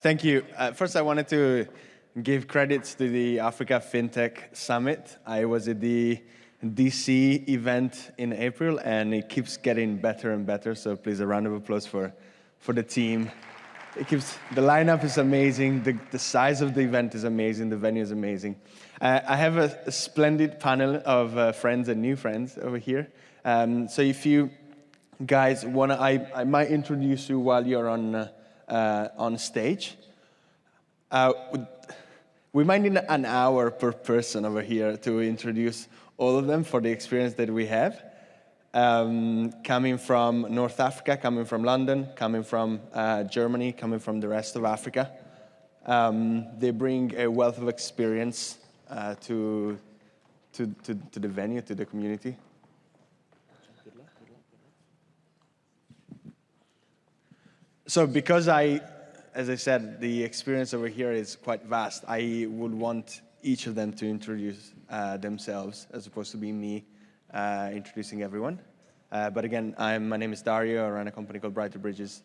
Thank you. First, I wanted to give credits to the Africa Fintech Summit. I was at the DC event in April, and it keeps getting better and better. So please, a round of applause for the team. The lineup is amazing. The size of the event is amazing. The venue is amazing. I have a splendid panel of friends and new friends over here. So if you guys want to, I might introduce you while you're on stage. We might need an hour per person over here to introduce all of them for the experience that we have. Coming from North Africa, coming from London, coming from Germany, coming from the rest of Africa. They bring a wealth of experience to the venue, to the community. So because as I said, the experience over here is quite vast, I would want each of them to introduce themselves as opposed to being me introducing everyone. But again, my name is Dario. I run a company called Brighter Bridges.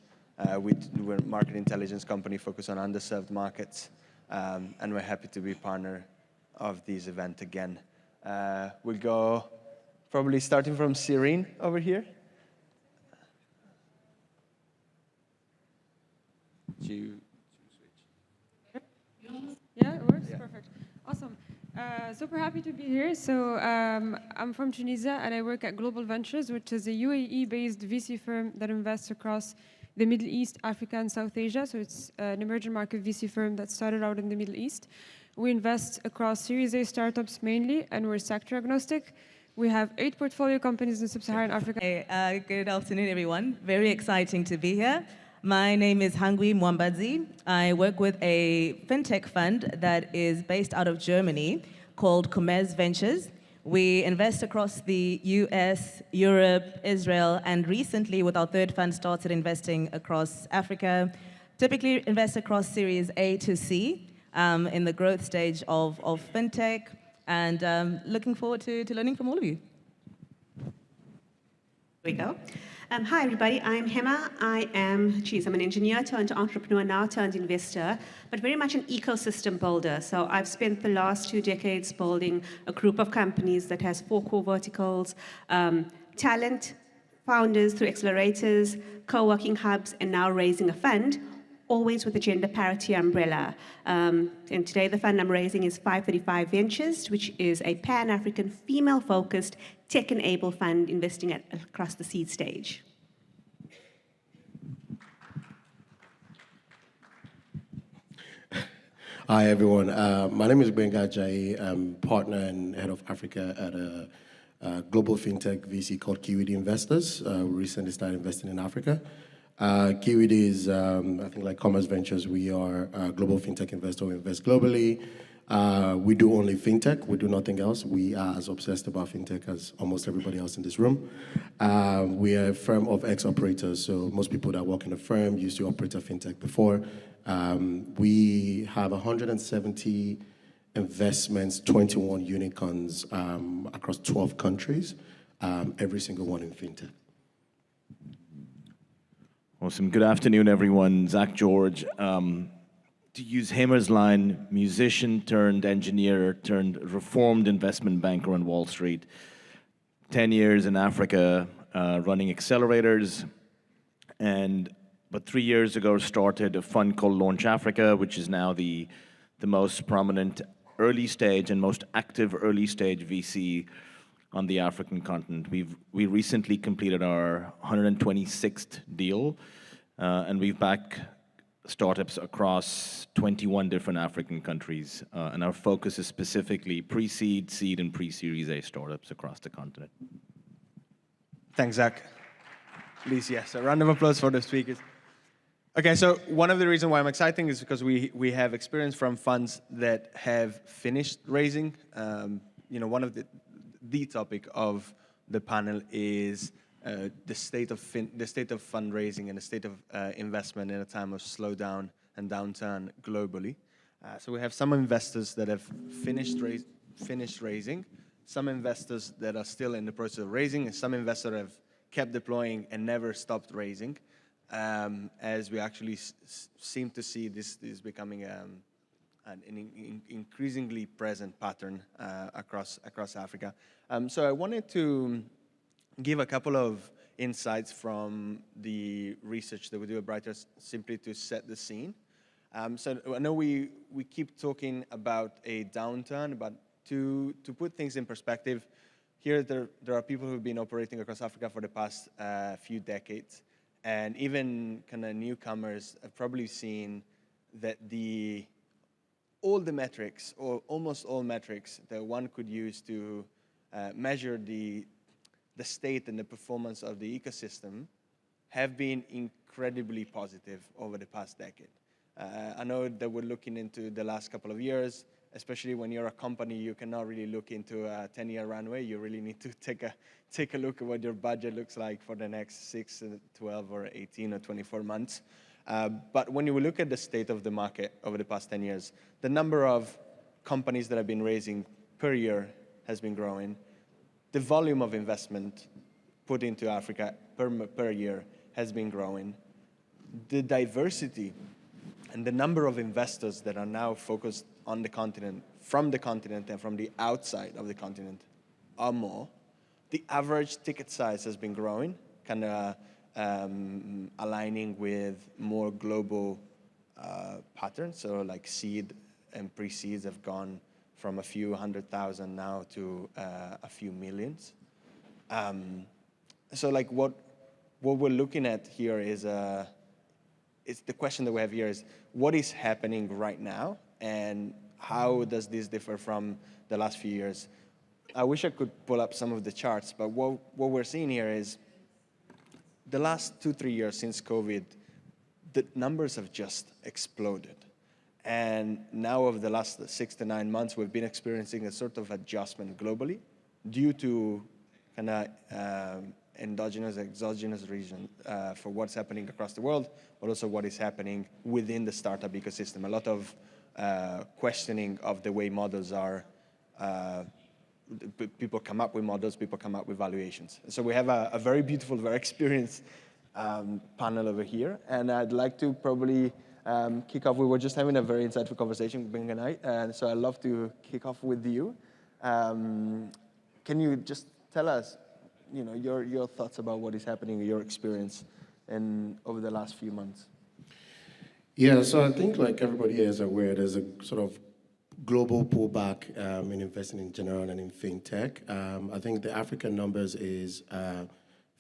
We're a market intelligence company focused on underserved markets, and we're happy to be partner of this event again. We'll go probably starting from Cyrene over here. Yeah, it works? Yeah. Perfect. Awesome. Super happy to be here. So I'm from Tunisia, and I work at Global Ventures, which is a UAE-based VC firm that invests across the Middle East, Africa, and South Asia. So it's an emerging market VC firm that started out in the Middle East. We invest across Series A startups mainly, and we're sector agnostic. We have 8 portfolio companies in Sub-Saharan Africa. Hey, good afternoon, everyone. Very exciting to be here. My name is Hangui Mwambadzi. I work with a fintech fund that is based out of Germany called Converging Ventures. We invest across the US, Europe, Israel, and recently with our third fund started investing across Africa. Typically invest across Series A to C in the growth stage of fintech, and looking forward to learning from all of you. Here we go. Hi, everybody. I'm Hema. I'm an engineer turned entrepreneur, now turned investor, but very much an ecosystem builder. So I've spent the last 2 decades building a group of companies that has 4 core verticals, talent, founders through accelerators, co-working hubs, and now raising a fund, always with a gender parity umbrella. And today the fund I'm raising is 535 Ventures, which is a Pan-African female-focused tech-enabled fund investing across the seed stage. Hi, everyone. My name is Benga Ajayi. I'm partner and head of Africa at a global fintech VC called Kiwidi Investors. We recently started investing in Africa. Kiwidi is, I think, like Commerce Ventures. We are a global fintech investor. We invest globally. We do only fintech. We do nothing else. We are as obsessed about fintech as almost everybody else in this room. We are a firm of ex-operators, so most people that work in the firm used to operate a fintech before. We have 170 investments, 21 unicorns across 12 countries, every single one in fintech. Awesome. Good afternoon, everyone. Zach George. To use Hamer's line, musician turned engineer turned reformed investment banker on Wall Street. 10 years in Africa running accelerators. But 3 years ago started a fund called Launch Africa, which is now the most prominent early stage and most active early stage VC on the African continent. We recently completed our 126th deal, and we've backed startups across 21 different African countries, and our focus is specifically pre-seed, seed, and pre-Series A startups across the continent. Thanks, Zach. Please, yes, a round of applause for the speakers. Okay, so one of the reasons why I'm excited is because we have experience from funds that have finished raising. One of the topic of the panel is the state of fundraising and the state of investment in a time of slowdown and downturn globally. So we have some investors that have finished raising, some investors that are still in the process of raising, and some investors have kept deploying and never stopped raising. as we actually seem to see this becoming an increasingly present pattern across Africa. So I wanted to give a couple of insights from the research that we do at Brighter, simply to set the scene. So I know we keep talking about a downturn, but to put things in perspective, here there are people who've been operating across Africa for the past few decades, and even kind of newcomers have probably seen that all the metrics, or almost all metrics that one could use to measure the state and the performance of the ecosystem have been incredibly positive over the past decade. I know that we're looking into the last couple of years, especially when you're a company, you cannot really look into a 10-year runway. You really need to take a look at what your budget looks like for the next 6, 12, or 18, or 24 months. But when you look at the state of the market over the past 10 years, the number of companies that have been raising per year has been growing. The volume of investment put into Africa per year has been growing. The diversity and the number of investors that are now focused on the continent, from the continent and from the outside of the continent, are more. The average ticket size has been growing, kind of aligning with more global patterns. So like seed and pre-seeds have gone from a few 100,000 now to a few millions. So like what we're looking at here is it's the question that we have here is, what is happening right now, and how does this differ from the last few years? I wish I could pull up some of the charts, but what we're seeing here is the last 2-3 years since COVID, the numbers have just exploded. And now over the last 6 to 9 months, we've been experiencing a sort of adjustment globally due to kind of endogenous, exogenous reason for what's happening across the world, but also what is happening within the startup ecosystem. A lot of questioning of the way models are. People come up with models, people come up with valuations. So we have a very beautiful, very experienced panel over here, and I'd like to probably kick off. We were just having a very insightful conversation, Bing and I, and so I'd love to kick off with you. Can you just tell us, your thoughts about what is happening, your experience, and over the last few months? Yeah, so I think like everybody here is aware, there's a sort of global pullback in investing in general and in fintech. I think the African numbers is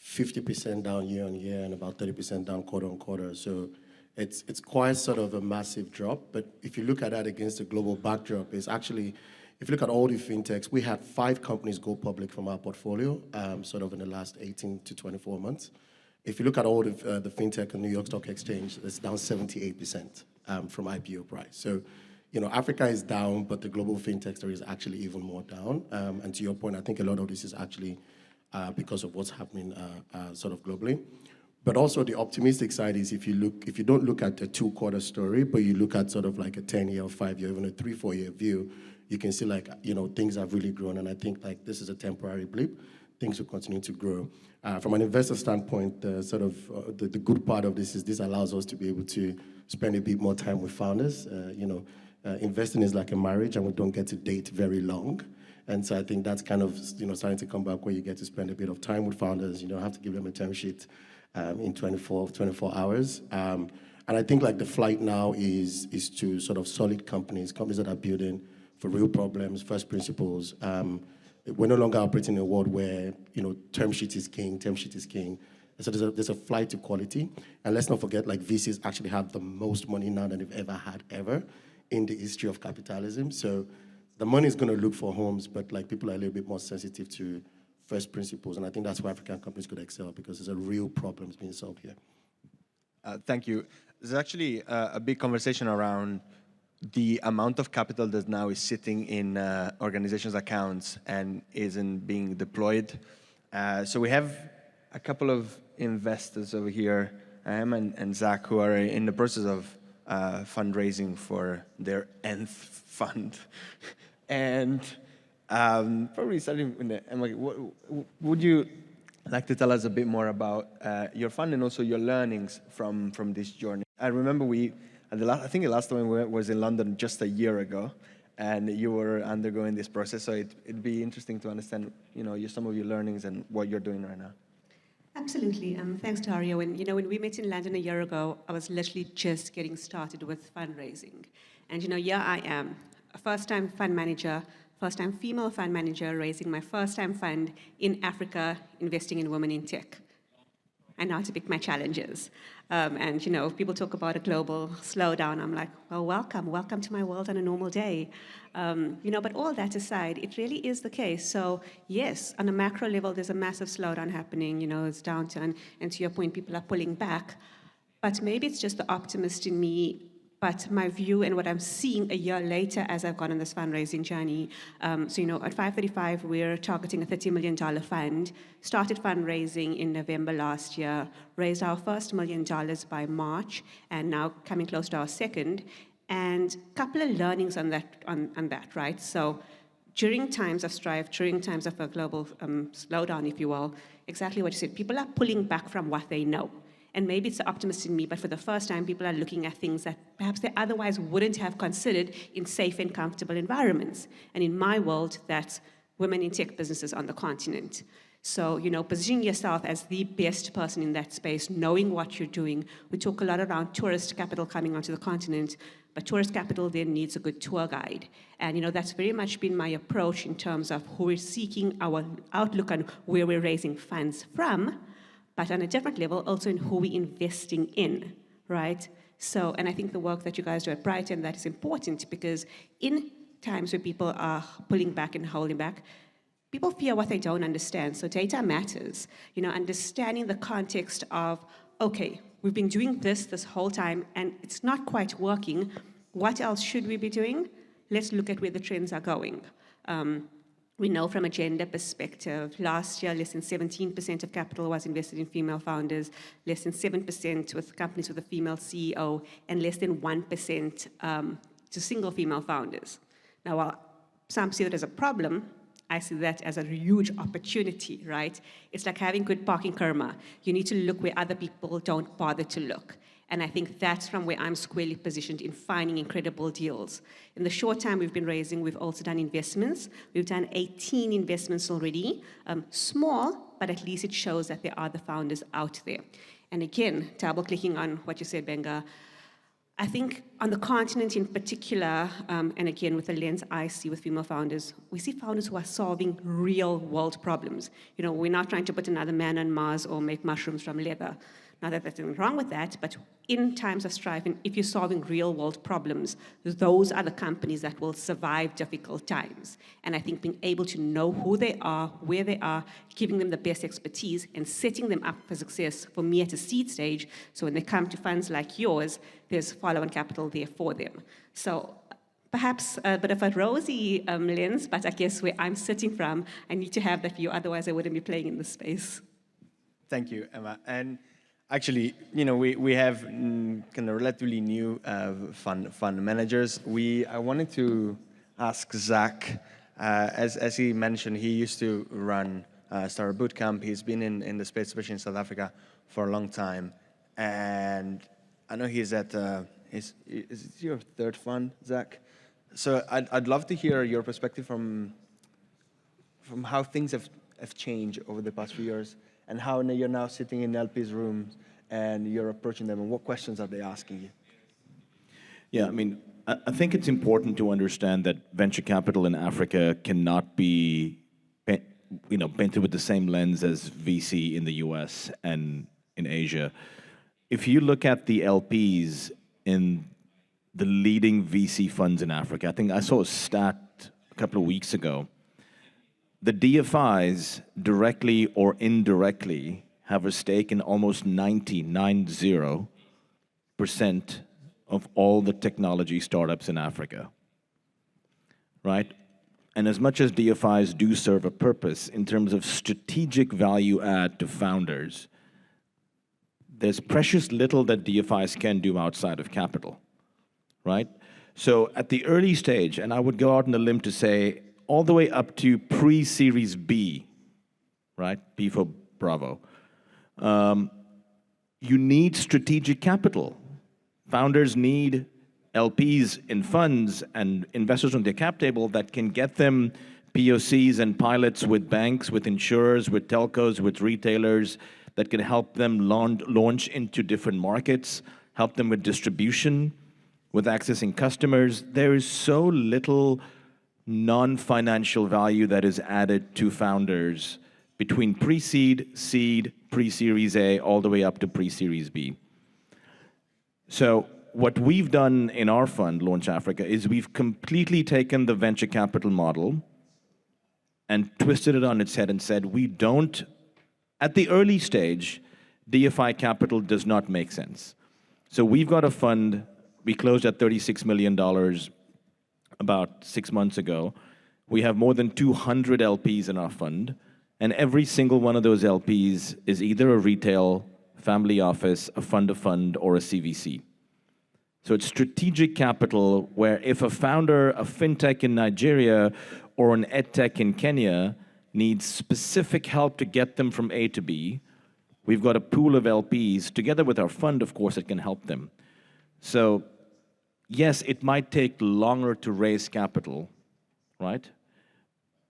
50% down year on year and about 30% down quarter on quarter. So it's quite sort of a massive drop. But if you look at that against the global backdrop, it's actually, if you look at all the fintechs, we had 5 companies go public from our portfolio sort of in the last 18 to 24 months. If you look at all the fintech on New York Stock Exchange, it's down 78% from IPO price. So, Africa is down, but the global fintech story is actually even more down. And to your point, I think a lot of this is actually because of what's happening sort of globally. But also the optimistic side is if you don't look at the 2-quarter story, but you look at sort of like a 10-year or 5-year, even a 3-4 year view, you can see like, things have really grown. And I think like this is a temporary blip. Things will continue to grow. From an investor standpoint, the good part of this is this allows us to be able to spend a bit more time with founders. Investing is like a marriage, and we don't get to date very long. And so I think that's kind of starting to come back where you get to spend a bit of time with founders. You don't have to give them a term sheet in 24 hours. And I think like the flight now is to sort of solid companies that are building for real problems, first principles. We're no longer operating in a world where, term sheet is king. So there's a flight to quality. And let's not forget, like VCs actually have the most money now than they've ever had in the history of capitalism. So the money is going to look for homes, but like people are a little bit more sensitive to first principles. And I think that's where African companies could excel, because there's a real problem being solved here. Thank you. There's actually a big conversation around the amount of capital that now is sitting in organizations' accounts and isn't being deployed. So we have a couple of investors over here, and Zach, who are in the process of fundraising for their nth fund. And probably starting with would you I'd like to tell us a bit more about your fund and also your learnings from this journey. I remember I think the last time we went was in London just a year ago, and you were undergoing this process. So it'd be interesting to understand, some of your learnings and what you're doing right now. Absolutely. Thanks, Dario. When we met in London a year ago, I was literally just getting started with fundraising. And, here I am, a first-time fund manager, first-time female fund manager, raising my first-time fund in Africa, investing in women in tech. I know how to pick my challenges. People talk about a global slowdown. I'm like, well, welcome to my world on a normal day. But all that aside, it really is the case. So yes, on a macro level, there's a massive slowdown happening, it's downturn. And to your point, people are pulling back. But maybe it's just the optimist in me. But my view and what I'm seeing a year later as I've gone on this fundraising journey, at 535, we're targeting a $30 million fund, started fundraising in November last year, raised our first $1 million by March, and now coming close to our second. And a couple of learnings on that, right? So during times of strife, during times of a global slowdown, if you will, exactly what you said, people are pulling back from what they know. And maybe it's the optimist in me, but for the first time, people are looking at things that perhaps they otherwise wouldn't have considered in safe and comfortable environments. And in my world, that's women in tech businesses on the continent. So, positioning yourself as the best person in that space, knowing what you're doing. We talk a lot around tourist capital coming onto the continent, but tourist capital then needs a good tour guide. And, that's very much been my approach in terms of who we're seeking, our outlook on where we're raising funds from, but on a different level, also in who we're investing in, right? So, and I think the work that you guys do at Brighton, that is important because in times where people are pulling back and holding back, people fear what they don't understand. So data matters. Understanding the context of, okay, we've been doing this whole time and it's not quite working. What else should we be doing? Let's look at where the trends are going. We know from a gender perspective, last year, less than 17% of capital was invested in female founders, less than 7% with companies with a female CEO, and less than 1% to single female founders. Now, while some see that as a problem, I see that as a huge opportunity, right? It's like having good parking karma. You need to look where other people don't bother to look. And I think that's from where I'm squarely positioned in finding incredible deals. In the short time we've been raising, we've also done investments. We've done 18 investments already. Small, but at least it shows that there are the founders out there. And again, double-clicking on what you said, Benga, I think on the continent in particular, and again with the lens I see with female founders, we see founders who are solving real-world problems. We're not trying to put another man on Mars or make mushrooms from leather. Not that there's anything wrong with that, but in times of strife, and if you're solving real-world problems, those are the companies that will survive difficult times. And I think being able to know who they are, where they are, giving them the best expertise, and setting them up for success for me at a seed stage, so when they come to funds like yours, there's follow-on capital there for them. So perhaps a bit of a rosy lens, but I guess where I'm sitting from, I need to have that view, otherwise I wouldn't be playing in this space. Thank you, Emma. And actually, we have kind of relatively new fund managers. I wanted to ask Zach, as he mentioned, he used to run Startup Bootcamp. He's been in the space, especially in South Africa, for a long time. And I know he's at, is it your third fund, Zach? So I'd love to hear your perspective from how things have changed over the past few years, and how you're now sitting in LP's rooms and you're approaching them, and what questions are they asking you? Yeah, I think it's important to understand that venture capital in Africa cannot be, painted with the same lens as VC in the US and in Asia. If you look at the LPs in the leading VC funds in Africa, I think I saw a stat a couple of weeks ago. The DFIs, directly or indirectly, have a stake in almost 90% of all the technology startups in Africa, right? And as much as DFIs do serve a purpose in terms of strategic value add to founders, there's precious little that DFIs can do outside of capital, right? So at the early stage, and I would go out on a limb to say, all the way up to pre-Series B, right? B for Bravo. You need strategic capital. Founders need LPs in funds and investors on their cap table that can get them POCs and pilots with banks, with insurers, with telcos, with retailers, that can help them launch into different markets, help them with distribution, with accessing customers. There is so little non-financial value that is added to founders between pre-seed, seed, pre-Series A, all the way up to pre-Series B. So what we've done in our fund, Launch Africa, is we've completely taken the venture capital model and twisted it on its head and said, we don't, at the early stage, DFI capital does not make sense. So we've got a fund, we closed at $36 million about 6 months ago. We have more than 200 LPs in our fund, and every single one of those LPs is either a retail, family office, a fund of fund, or a CVC. So it's strategic capital where if a founder, a fintech in Nigeria or an edtech in Kenya needs specific help to get them from A to B, we've got a pool of LPs, together with our fund, of course, that can help them. So yes, it might take longer to raise capital, right?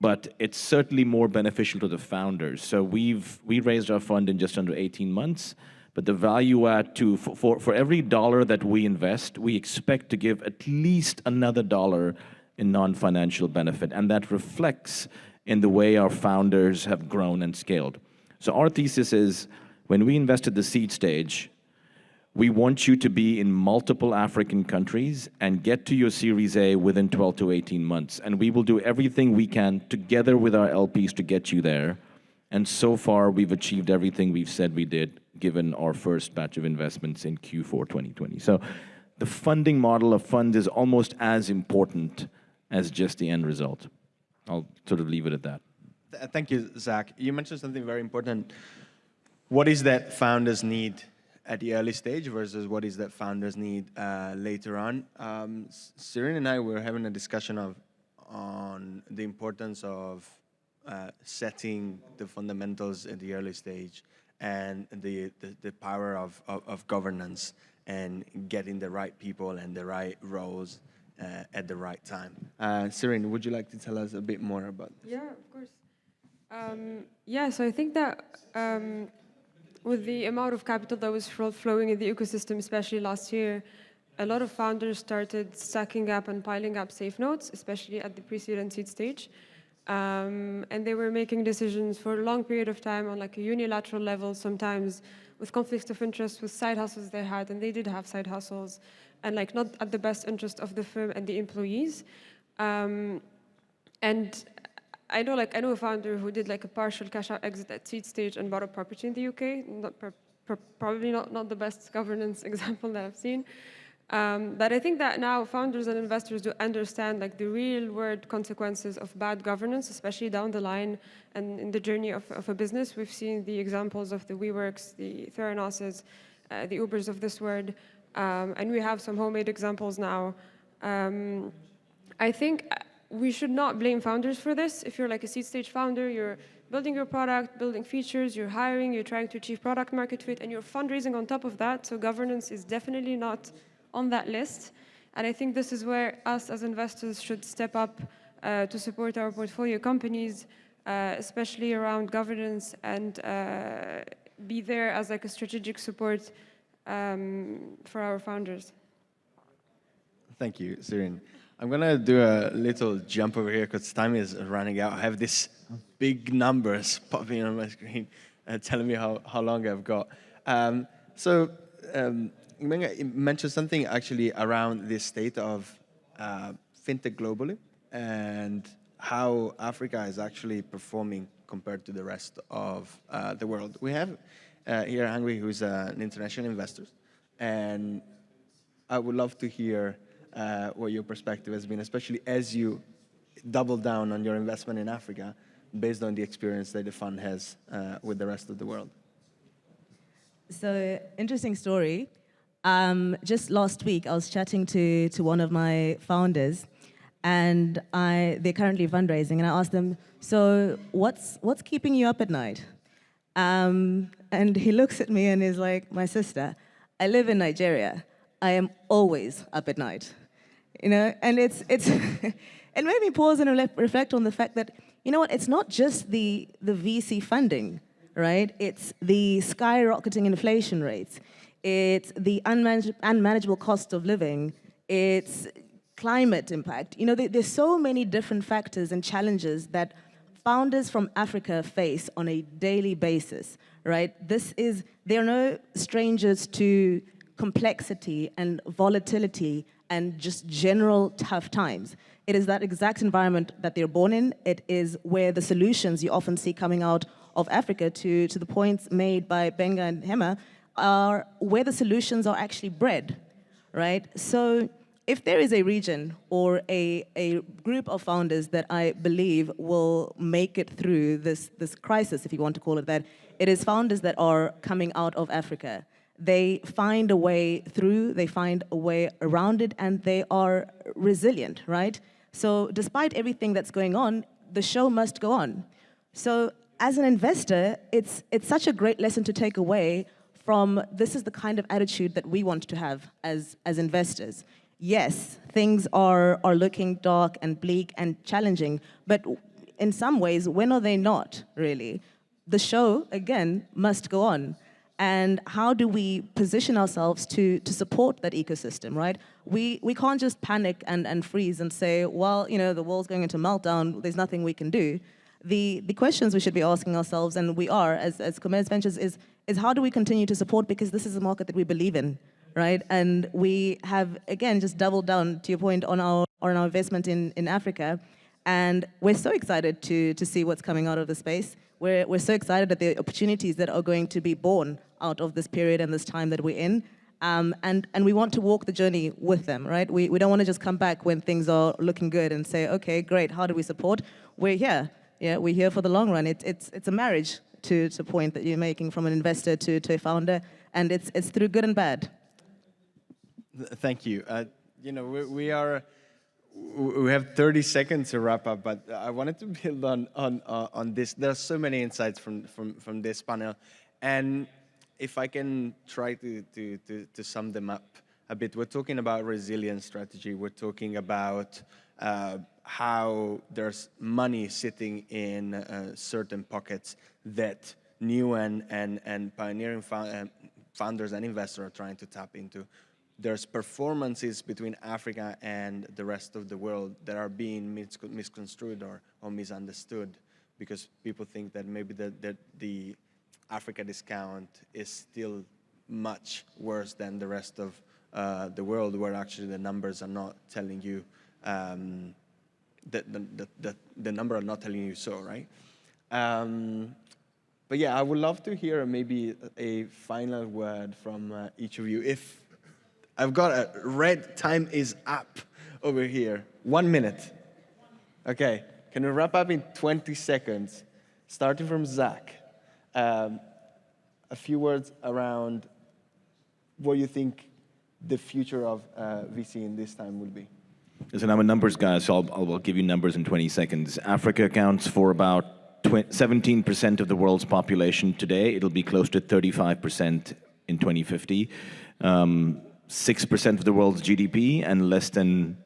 But it's certainly more beneficial to the founders. So we raised our fund in just under 18 months, but the value add for every dollar that we invest, we expect to give at least another dollar in non-financial benefit, and that reflects in the way our founders have grown and scaled. So our thesis is, when we invest at the seed stage, we want you to be in multiple African countries and get to your Series A within 12 to 18 months. And we will do everything we can together with our LPs to get you there. And so far, we've achieved everything we've said we did, given our first batch of investments in Q4 2020. So the funding model of funds is almost as important as just the end result. I'll sort of leave it at that. Thank you, Zach. You mentioned something very important. What is that founders need at the early stage versus what is that founders need later on? Sirin and I were having a discussion on the importance of setting the fundamentals at the early stage and the power of governance and getting the right people and the right roles at the right time. Sirin, would you like to tell us a bit more about this? Yeah, of course. So I think that with the amount of capital that was flowing in the ecosystem, especially last year, a lot of founders started stacking up and piling up safe notes, especially at the pre-seed and seed stage. And they were making decisions for a long period of time on like a unilateral level, sometimes with conflicts of interest with side hustles they had, and they did have side hustles, and like not at the best interest of the firm and the employees. And I know a founder who did like a partial cash out exit at seed stage and bought a property in the UK. Probably not the best governance example that I've seen. But I think that now founders and investors do understand like the real world consequences of bad governance, especially down the line and in the journey of a business. We've seen the examples of the WeWorks, the Theranoses, the Ubers of this world, and we have some homemade examples now. I think we should not blame founders for this. If you're like a seed stage founder, you're building your product, building features, you're hiring, you're trying to achieve product market fit, and you're fundraising on top of that. So governance is definitely not on that list. And I think this is where us as investors should step up to support our portfolio companies, especially around governance, and be there as like a strategic support for our founders. Thank you, Sirin. I'm gonna do a little jump over here because time is running out. I have these big numbers popping on my screen telling me how long I've got. You mentioned something actually around the state of fintech globally and how Africa is actually performing compared to the rest of the world. We have here Hungary, who's an international investor, and I would love to hear what your perspective has been, especially as you double down on your investment in Africa based on the experience that the fund has with the rest of the world. So, interesting story. Just last week, I was chatting to one of my founders, and they're currently fundraising, and I asked them, so what's keeping you up at night? And he looks at me and is like, my sister, I live in Nigeria. I am always up at night. You know, and it's it made me pause and reflect on the fact that, you know what, it's not just the VC funding, right? It's the skyrocketing inflation rates. It's the unmanageable cost of living. It's climate impact. You know, there's so many different factors and challenges that founders from Africa face on a daily basis, right? They're no strangers to complexity and volatility and just general tough times. It is that exact environment that they're born in. It is where the solutions you often see coming out of Africa, to the points made by Benga and Hema, are where the solutions are actually bred, right? So if there is a region or a group of founders that I believe will make it through this crisis, if you want to call it that, it is founders that are coming out of Africa. They find a way through, they find a way around it, and they are resilient, right? So despite everything that's going on, the show must go on. So as an investor, it's such a great lesson to take away from this is the kind of attitude that we want to have as investors. Yes, things are looking dark and bleak and challenging, but in some ways, when are they not, really? The show, again, must go on. And how do we position ourselves to support that ecosystem, right? We can't just panic and freeze and say, well, you know, the world's going into meltdown, there's nothing we can do. The questions we should be asking ourselves, and we are, as Commerz Ventures, is how do we continue to support, because this is a market that we believe in, right? And we have, again, just doubled down, to your point, on our investment in Africa. And we're so excited to see what's coming out of the space. We're so excited at the opportunities that are going to be born out of this period and this time that we're in. And we want to walk the journey with them, right? We don't want to just come back when things are looking good and say, okay, great, how do we support? We're here. Yeah, we're here for the long run. It's a marriage to a point that you're making from an investor to a founder, and it's through good and bad. Thank you. You know, we have 30 seconds to wrap up, but I wanted to build on this. There are so many insights from this panel, and if I can try to sum them up a bit, we're talking about resilience strategy. We're talking about how there's money sitting in certain pockets that new and pioneering founders and investors are trying to tap into. There's performances between Africa and the rest of the world that are being misconstrued or misunderstood, because people think that maybe the Africa discount is still much worse than the rest of the world, where actually the numbers are not telling you the number are not telling you so, right? But yeah, I would love to hear maybe a final word from each of you. If I've got a red time is up over here. 1 minute. Okay, can we wrap up in 20 seconds? Starting from Zach. A few words around what you think the future of VC in this time will be. Listen, I'm a numbers guy, so I'll give you numbers in 20 seconds. Africa accounts for about 17% of the world's population today. It'll be close to 35% in 2050. 6% of the world's GDP and less than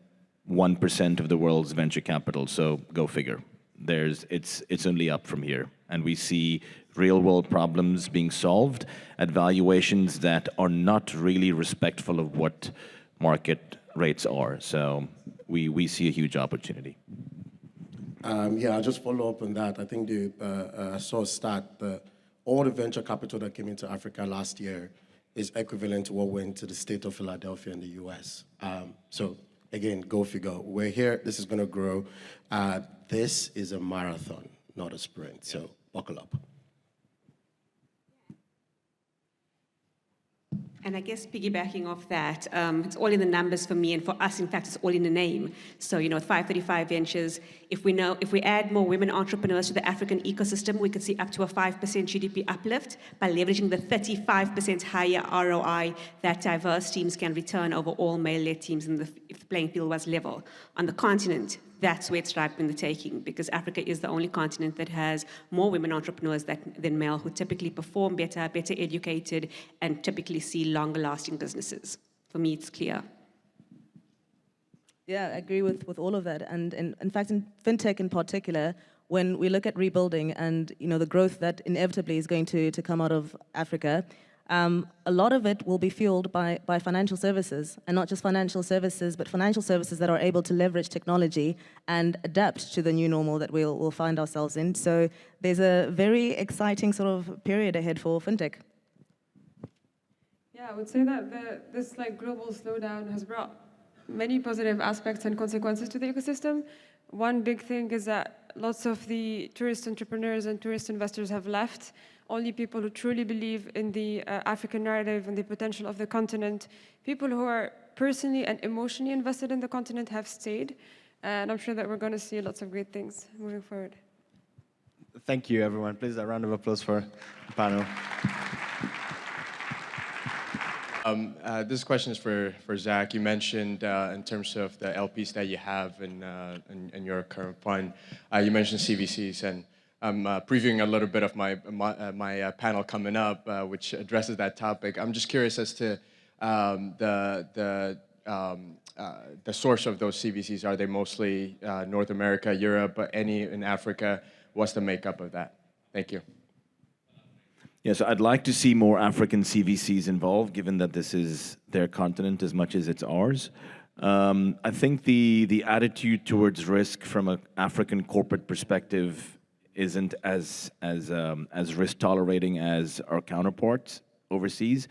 1% of the world's venture capital. So go figure. It's only up from here. And we see real-world problems being solved at valuations that are not really respectful of what market rates are. So we see a huge opportunity. Yeah, I'll just follow up on that. I think I saw a stat that all the venture capital that came into Africa last year is equivalent to what went to the state of Philadelphia in the US. So again, go figure. We're here, this is gonna grow. This is a marathon, not a sprint, so buckle up. And I guess piggybacking off that, it's all in the numbers for me, and for us, in fact, it's all in the name. So, you know, 535 Ventures, if we add more women entrepreneurs to the African ecosystem, we could see up to a 5% GDP uplift by leveraging the 35% higher ROI that diverse teams can return over all male-led teams if the playing field was level. On the continent, that's where it's ripe in the taking, because Africa is the only continent that has more women entrepreneurs than male, who typically perform better, better educated, and typically see longer lasting businesses. For me, it's clear. Yeah, I agree with all of that. And in fact, in fintech in particular, when we look at rebuilding and the growth that inevitably is going to come out of Africa, a lot of it will be fueled by financial services, and not just financial services, but financial services that are able to leverage technology and adapt to the new normal that we'll find ourselves in. So there's a very exciting sort of period ahead for fintech. Yeah, I would say that this global slowdown has brought many positive aspects and consequences to the ecosystem. One big thing is that lots of the tourist entrepreneurs and tourist investors have left. Only people who truly believe in the African narrative and the potential of the continent, people who are personally and emotionally invested in the continent, have stayed. And I'm sure that we're going to see lots of great things moving forward. Thank you, everyone. Please, a round of applause for the panel. This question is for Zach. You mentioned in terms of the LPs that you have in your current fund, you mentioned CVCs, and I'm previewing a little bit of my panel coming up, which addresses that topic. I'm just curious as to the source of those CVCs. Are they mostly North America, Europe, any in Africa? What's the makeup of that? Thank you. Yes, I'd like to see more African CVCs involved, given that this is their continent as much as it's ours. I think the attitude towards risk from an African corporate perspective isn't as risk tolerating as our counterparts overseas.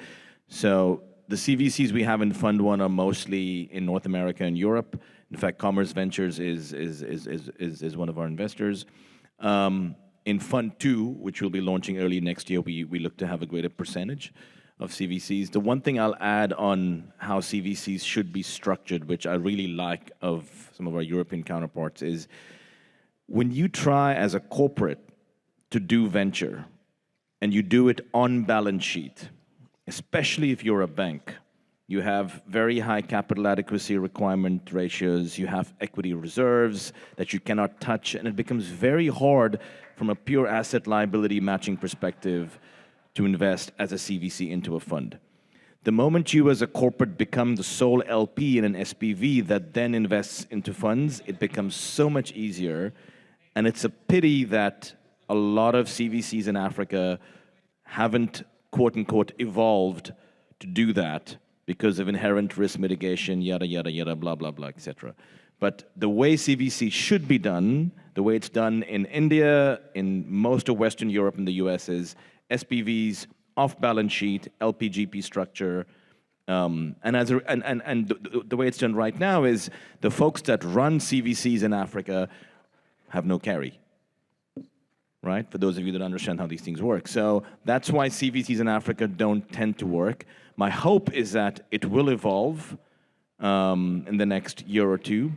So the CVCs we have in Fund 1 are mostly in North America and Europe. In fact, Commerce Ventures is one of our investors. In Fund 2, which we'll be launching early next year, we look to have a greater percentage of CVCs. The one thing I'll add on how CVCs should be structured, which I really like of some of our European counterparts, is when you try as a corporate to do venture and you do it on balance sheet, especially if you're a bank, you have very high capital adequacy requirement ratios, you have equity reserves that you cannot touch, and it becomes very hard from a pure asset liability matching perspective to invest as a CVC into a fund. The moment you as a corporate become the sole LP in an SPV that then invests into funds, it becomes so much easier, and it's a pity that a lot of CVCs in Africa haven't, quote unquote, evolved to do that because of inherent risk mitigation, yada, yada, yada, blah, blah, blah, etc. But the way CVC should be done, the way it's done in India, in most of Western Europe and the US, is SPVs, off-balance sheet, LPGP structure. And the way it's done right now is the folks that run CVCs in Africa have no carry, right? For those of you that understand how these things work. So that's why CVCs in Africa don't tend to work. My hope is that it will evolve in the next year or two,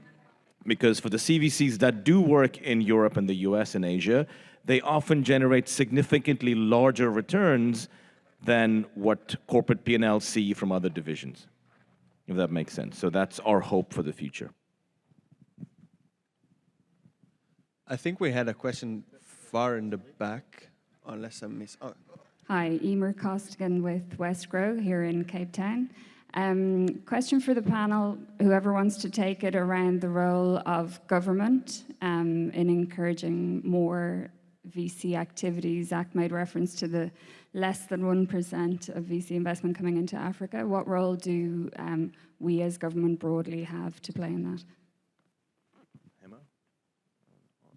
because for the CVCs that do work in Europe and the US and Asia, they often generate significantly larger returns than what corporate P&Ls see from other divisions, if that makes sense. So that's our hope for the future. I think we had a question far in the back, unless I miss. Oh. Hi, Emer Costigan with Westgrow here in Cape Town. Question for the panel, whoever wants to take it, around the role of government in encouraging more VC activity. Zach made reference to the less than 1% of VC investment coming into Africa. What role do we as government broadly have to play in that? Emma?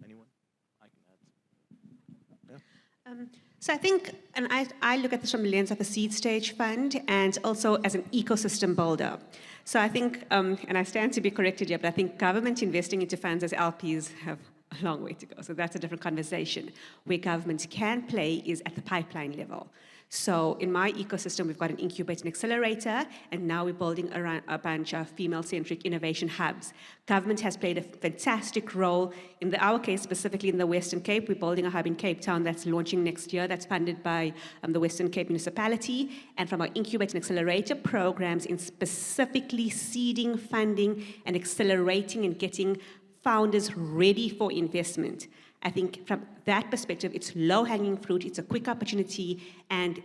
Anyone? I can add. Yeah. So I think, and I look at this from the lens of a seed stage fund and also as an ecosystem builder. So I think, and I stand to be corrected here, but I think government investing into funds as LPs have a long way to go. So that's a different conversation. Where government can play is at the pipeline level. So in my ecosystem, we've got an incubator and accelerator, and now we're building around a bunch of female-centric innovation hubs. Government has played a fantastic role. In our case, specifically in the Western Cape, we're building a hub in Cape Town that's launching next year, that's funded by the Western Cape municipality. And from our incubator and accelerator programs in specifically seeding, funding, and accelerating and getting founders ready for investment. I think from that perspective, it's low-hanging fruit, it's a quick opportunity, and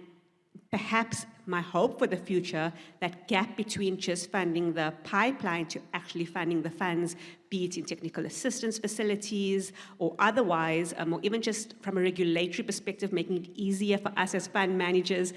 perhaps my hope for the future, that gap between just funding the pipeline to actually funding the funds, be it in technical assistance facilities or otherwise, or even just from a regulatory perspective, making it easier for us as fund managers.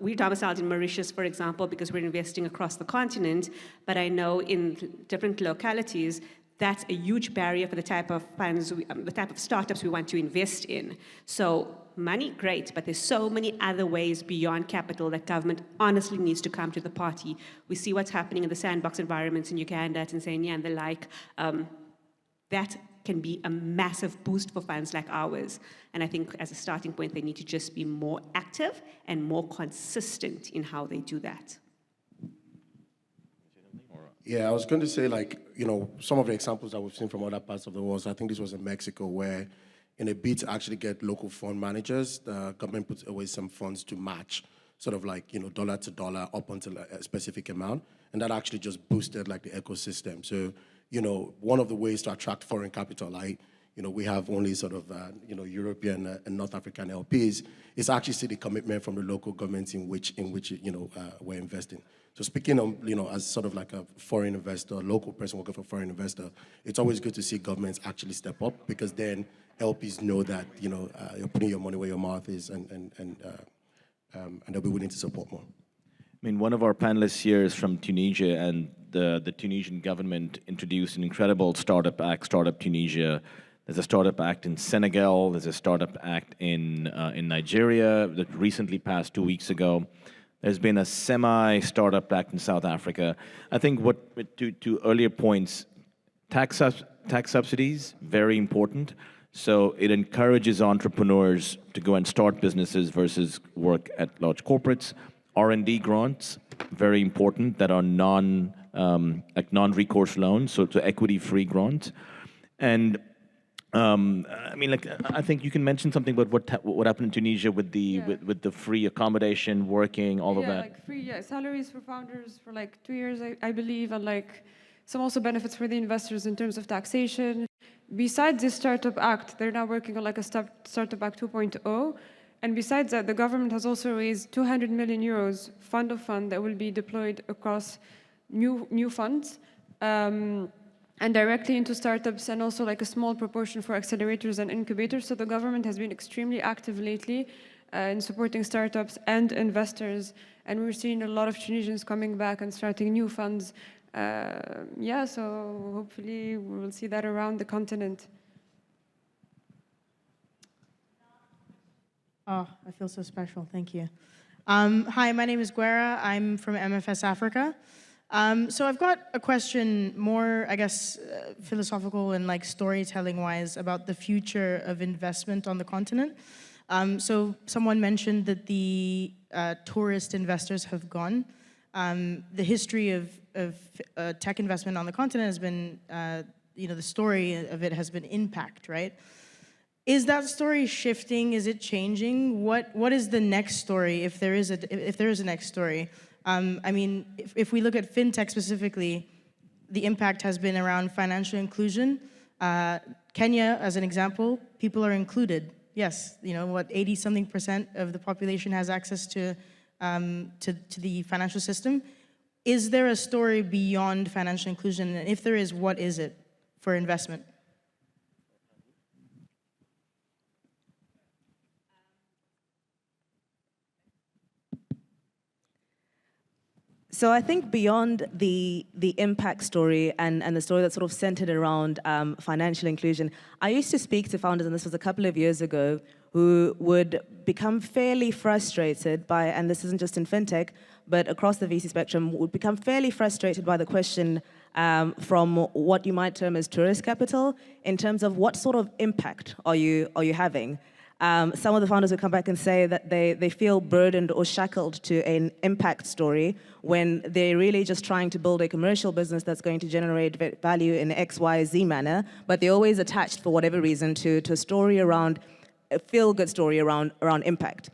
We're domiciled in Mauritius, for example, because we're investing across the continent, but I know in different localities, that's a huge barrier for the type of funds, the type of startups we want to invest in. So money, great, but there's so many other ways beyond capital that government honestly needs to come to the party. We see what's happening in the sandbox environments in Uganda, Tanzania, and the like. That can be a massive boost for funds like ours. And I think as a starting point, they need to just be more active and more consistent in how they do that. Yeah, I was going to say, like, you know, some of the examples that we've seen from other parts of the world, so I think this was in Mexico, where in a bid to actually get local fund managers, the government puts away some funds to match, sort of like, you know, dollar to dollar up until a specific amount. And that actually just boosted like the ecosystem. So, you know, one of the ways to attract foreign capital, like, you know, we have only sort of, you know, European and North African LPs, is actually see the commitment from the local governments in which you know, we're investing. So speaking of, you know, as sort of like a foreign investor, local person working for a foreign investor, it's always good to see governments actually step up, because then LPs know that, you know, you're putting your money where your mouth is, and they'll be willing to support more. I mean, one of our panelists here is from Tunisia, and the Tunisian government introduced an incredible startup act, Startup Tunisia. There's a startup act in Senegal. There's a startup act in Nigeria that recently passed 2 weeks ago. There's been a semi-startup act in South Africa. I think to earlier points, tax subsidies, very important. So it encourages entrepreneurs to go and start businesses versus work at large corporates. R&D grants, very important, that are non-recourse loans, so to equity-free grants. And I mean, like, I think you can mention something about what happened in Tunisia with the with the free accommodation, working, all of that. Like free salaries for founders for like 2 years, I believe, and like some also benefits for the investors in terms of taxation. Besides this Startup Act, they're now working on like a Startup Act 2.0. And besides that, the government has also raised 200 million euros fund of fund that will be deployed across new funds. And directly into startups, and also like a small proportion for accelerators and incubators. So the government has been extremely active lately in supporting startups and investors. And we're seeing a lot of Tunisians coming back and starting new funds. So hopefully we will see that around the continent. Oh, I feel so special. Thank you. Hi, my name is Guerra. I'm from MFS Africa. So I've got a question more, I guess, philosophical and like storytelling-wise about the future of investment on the continent. So someone mentioned that the tourist investors have gone. The history of tech investment on the continent has been, you know, the story of it has been impact, right? Is that story shifting? Is it changing? What is the next story, if there is a next story? I mean, if we look at fintech specifically, the impact has been around financial inclusion. Kenya, as an example, people are included. Yes, you know, 80-something% of the population has access to the financial system. Is there a story beyond financial inclusion? And if there is, what is it for investment? So I think beyond the impact story and the story that's sort of centered around financial inclusion, I used to speak to founders, and this was a couple of years ago, who would become fairly frustrated by, and this isn't just in fintech, but across the VC spectrum, would become fairly frustrated by the question from what you might term as tourist capital, in terms of what sort of impact are you having? Some of the founders would come back and say that they feel burdened or shackled to an impact story when they're really just trying to build a commercial business that's going to generate value in X, Y, Z manner, but they're always attached for whatever reason to a story around, a feel-good story around impact.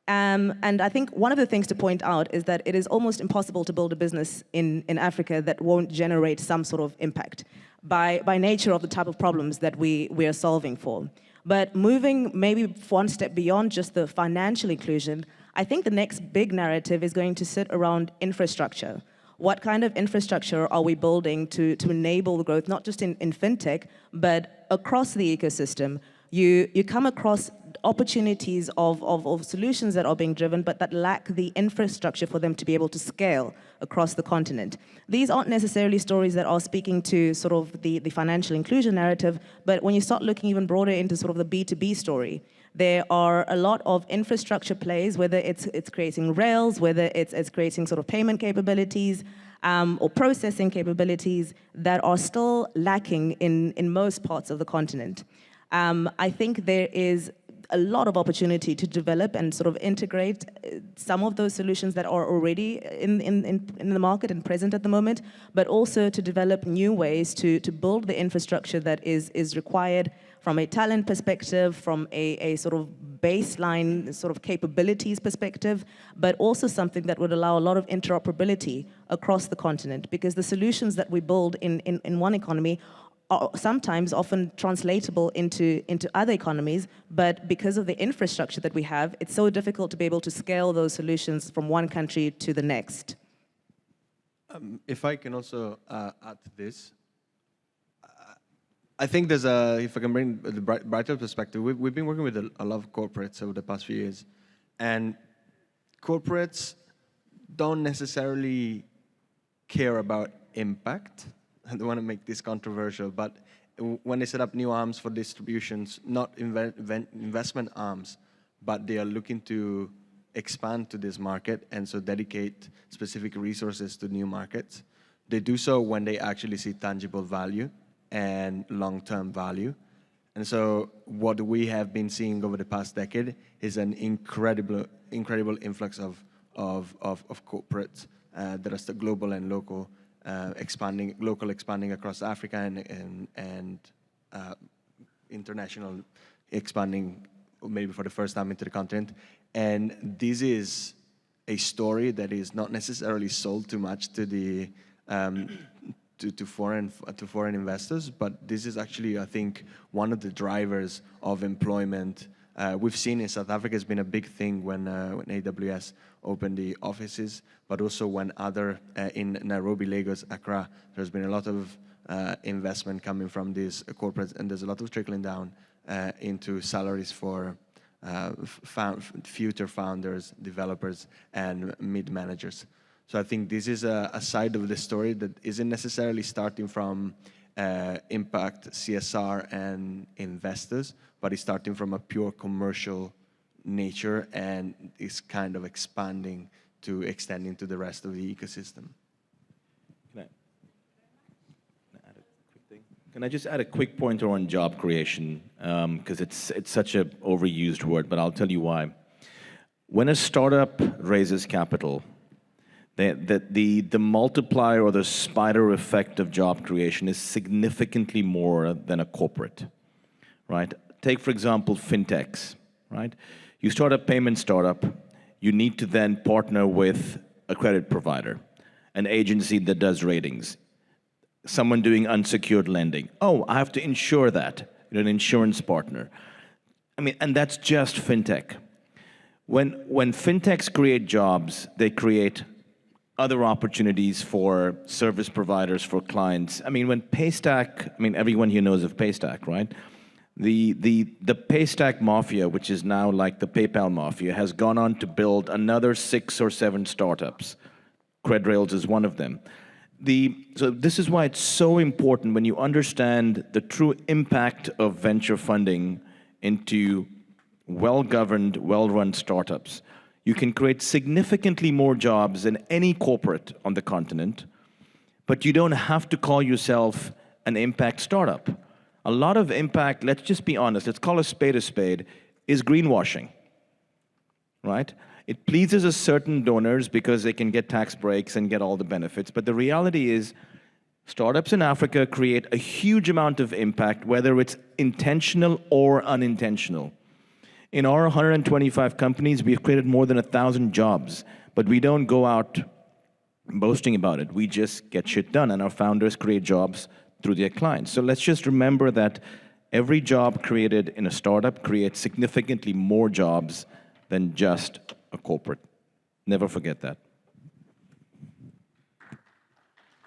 And I think one of the things to point out is that it is almost impossible to build a business in Africa that won't generate some sort of impact. by nature of the type of problems that we are solving for. But moving maybe one step beyond just the financial inclusion, I think the next big narrative is going to sit around infrastructure. What kind of infrastructure are we building to enable the growth, not just in fintech, but across the ecosystem? You come across opportunities of solutions that are being driven, but that lack the infrastructure for them to be able to scale across the continent. These aren't necessarily stories that are speaking to sort of the financial inclusion narrative, but when you start looking even broader into sort of the B2B story, there are a lot of infrastructure plays, whether it's creating rails, whether it's creating sort of payment capabilities, or processing capabilities that are still lacking in most parts of the continent. I think there is a lot of opportunity to develop and sort of integrate some of those solutions that are already in the market and present at the moment, but also to develop new ways to build the infrastructure that is required from a talent perspective, from a sort of baseline sort of capabilities perspective, but also something that would allow a lot of interoperability across the continent, because the solutions that we build in one economy are sometimes often translatable into other economies, but because of the infrastructure that we have, it's so difficult to be able to scale those solutions from one country to the next. If I can also add to this, I think there's a, if I can bring the brighter perspective, we've been working with a lot of corporates over the past few years, and corporates don't necessarily care about impact. I don't want to make this controversial, but when they set up new arms for distributions, not investment arms, but they are looking to expand to this market and so dedicate specific resources to new markets. They do so when they actually see tangible value and long-term value. And so what we have been seeing over the past decade is an incredible influx of corporates that are still global and local, expanding across Africa and international expanding maybe for the first time into the continent. And this is a story that is not necessarily sold too much to the to foreign investors, but this is actually, I think, one of the drivers of employment. We've seen in South Africa has been a big thing when AWS opened the offices, but also when in Nairobi, Lagos, Accra, there's been a lot of investment coming from these corporates, and there's a lot of trickling down into salaries for future founders, developers, and mid-managers. So I think this is a side of the story that isn't necessarily starting from impact, CSR, and investors, but it's starting from a pure commercial nature and is kind of expanding to extending to the rest of the ecosystem. Can I just add a quick pointer on job creation? Because it's such an overused word, but I'll tell you why. When a startup raises capital, the multiplier or the spider effect of job creation is significantly more than a corporate, right? Take, for example, fintechs, right? You start a payment startup, you need to then partner with a credit provider, an agency that does ratings, someone doing unsecured lending. Oh, I have to insure that, an insurance partner. I mean, and that's just fintech. When fintechs create jobs, they create other opportunities for service providers, for clients. I mean, when Paystack, I mean, everyone here knows of Paystack, right? The Paystack mafia, which is now like the PayPal mafia, has gone on to build another 6 or 7 startups. CredRails is one of them. So this is why it's so important when you understand the true impact of venture funding into well-governed, well-run startups. You can create significantly more jobs than any corporate on the continent, but you don't have to call yourself an impact startup. A lot of impact, let's just be honest, let's call a spade, is greenwashing, right? It pleases a certain donors because they can get tax breaks and get all the benefits, but the reality is startups in Africa create a huge amount of impact, whether it's intentional or unintentional. In our 125 companies, we've created more than 1,000 jobs, but we don't go out boasting about it. We just get shit done, and our founders create jobs through their clients. So let's just remember that every job created in a startup creates significantly more jobs than just a corporate. Never forget that.